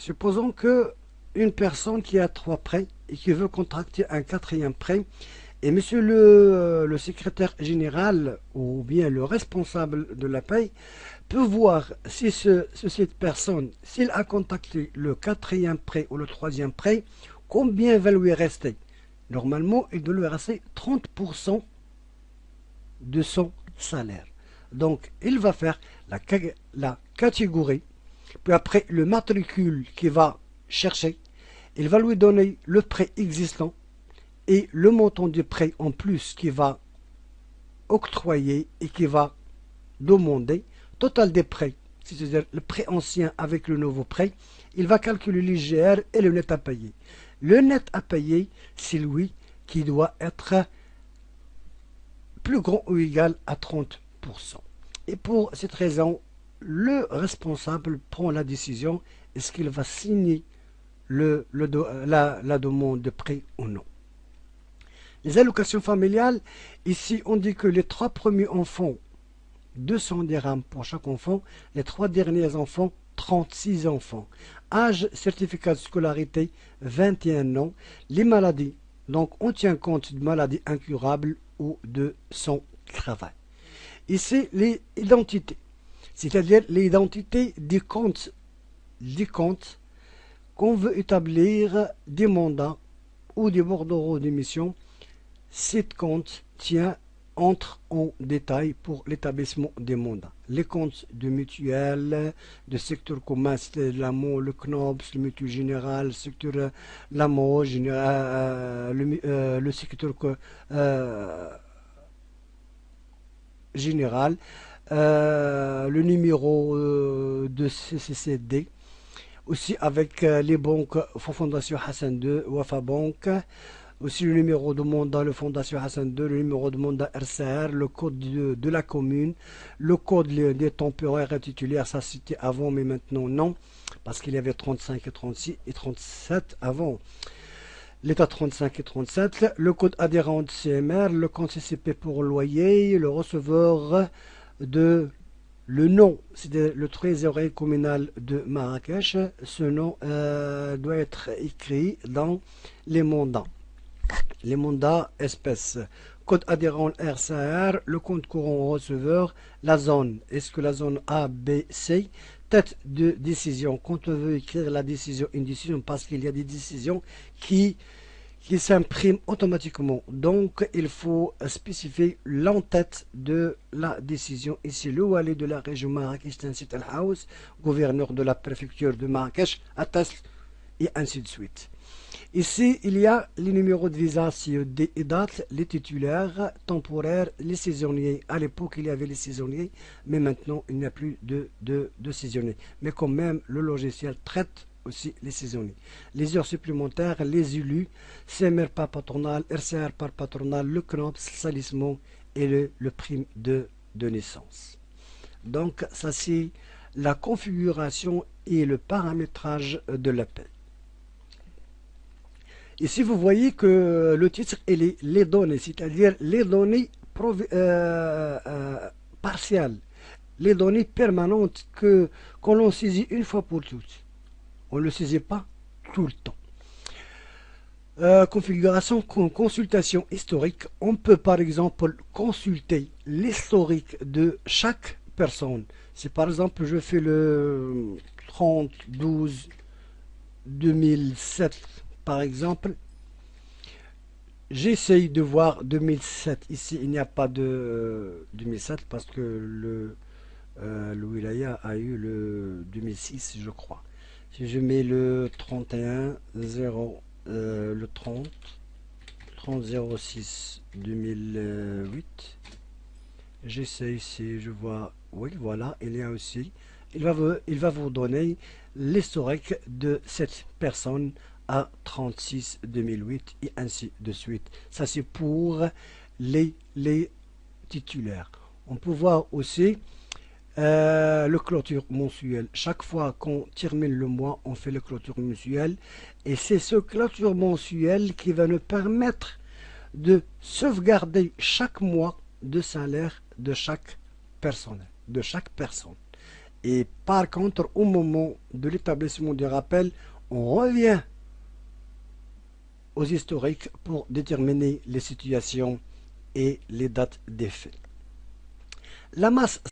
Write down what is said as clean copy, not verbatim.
Supposons que une personne qui a trois prêts et qui veut contracter un quatrième prêt, et monsieur le secrétaire général ou bien le responsable de la paie peut voir si cette personne, s'il a contacté le quatrième prêt ou le troisième prêt, combien va lui rester. Normalement, il doit lui rester 30% de son salaire. Donc, il va faire la catégorie, puis après le matricule qu'il va chercher, il va lui donner le prêt existant et le montant du prêt en plus qu'il va octroyer et qu'il va demander, total des prêts, c'est-à-dire le prêt ancien avec le nouveau prêt, il va calculer l'IGR et le net à payer. Le net à payer, c'est lui qui doit être plus grand ou égal à 30%. Et pour cette raison, le responsable prend la décision, est-ce qu'il va signer la demande de prêt ou non. Les allocations familiales, ici on dit que les trois premiers enfants, 200 dirhams pour chaque enfant, les trois derniers enfants, 36 enfants. Âge, certificat de scolarité, 21 ans. Les maladies, donc on tient compte de maladies incurables ou de son travail. Ici, les identités, c'est-à-dire l'identité des comptes qu'on veut établir des mandats ou des bordereaux d'émission. Cet compte entre en détail pour l'établissement des mandats. Les comptes de mutuelle, de secteur commun, c'est l'AMO, le CNOBS, le mutuel général, le secteur l'AMO, le secteur général, le numéro de CCCD, aussi avec les banques Fondation Hassan II, Wafa Bank, aussi le numéro de mandat, le Fondation Hassan II, le numéro de mandat RCR, le code de la commune, le code des temporaires et titulaires, ça c'était avant mais maintenant non, parce qu'il y avait 35 et 36 et 37 avant. L'état 35 et 37, le code adhérent de CMR, le compte CCP pour loyer, le receveur de le nom, c'est le trésorier communal de Marrakech. Ce nom doit être écrit dans les mandats. Les mandats espèces. Code adhérent RCR, le compte courant receveur, la zone. Est-ce que la zone A, B, C? Tête de décision. Quand on veut écrire la décision, une décision, parce qu'il y a des décisions qui s'impriment automatiquement. Donc, il faut spécifier l'entête de la décision. Ici, le wali de la région Marrakech, Tansit Al-Haous, gouverneur de la préfecture de Marrakech, atteste, et ainsi de suite. Ici, il y a les numéros de visa CED et date, les titulaires, temporaires, les saisonniers. À l'époque, il y avait les saisonniers, mais maintenant, il n'y a plus de saisonniers. Mais quand même, le logiciel traite aussi les saisonniers. Les heures supplémentaires, les élus, CMR par patronal, RCR par patronal, le CNOPS, salissement et le prime de naissance. Donc, ça c'est la configuration et le paramétrage de l'appel. Ici, vous voyez que le titre est les données, c'est-à-dire les données partielles, les données permanentes qu'on l'on saisit une fois pour toutes. On ne le saisit pas tout le temps. Configuration, consultation historique. On peut par exemple consulter l'historique de chaque personne. Si par exemple je fais le 30-12-2007 par exemple, j'essaye de voir 2007. Ici il n'y a pas de 2007 parce que le wilaya a eu le 2006 je crois. Si je mets le 31 0 le 30 06 2008, j'essaie si je vois, oui voilà, il y a aussi, il va vous donner l'historique de cette personne à 36 2008 et ainsi de suite. Ça c'est pour les titulaires. On peut voir aussi le clôture mensuel. Chaque fois qu'on termine le mois, on fait le clôture mensuel. Et c'est ce clôture mensuel qui va nous permettre de sauvegarder chaque mois de salaire de chaque personne. Et par contre, au moment de l'établissement du rappel, on revient aux historiques pour déterminer les situations et les dates des faits. La masse